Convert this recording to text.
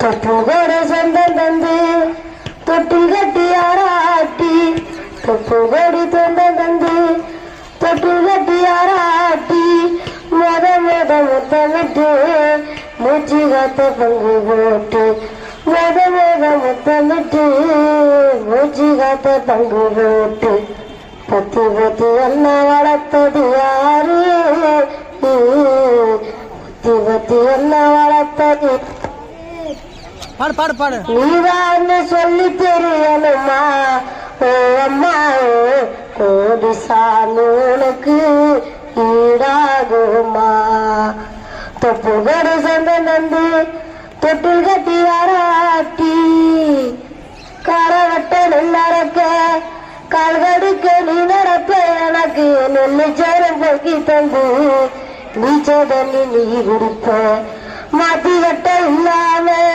தொப்புகோடு சொந்தம் தந்து தொட்டில் கட்டி ஆராட்டி தொப்புகோடு சொந்தம் தந்து தொட்டில் கட்டி ஆராட்டி முத்தமிட்டு மூச்சு காத்த பங்கு போட்டு முத்தமிட்டு மூச்சு காத்த பங்கு போட்டு பத்தி பத்தி என்ன வளர்த்தது யாரு பத்தி பத்தி என்ன வளர்த்தது பாடு பாடு பாடு நீதான்னு சொல்லி தெரியணுமா ஓ அம்மா கோடி சாலூனுக்கு ஈடாகுமா தொப்புகோடு சொந்தம் தந்து தொட்டில் கட்டி ஆராட்டி காரவட்ட நெல்லறக்க கால்கடுக்க நீ நடப்ப எனக்கு நெல்லு சேரம் பொக்கி தந்து நீச்ச தண்ணி நீ குடிப்ப மாத்தி கட்ட இல்லாம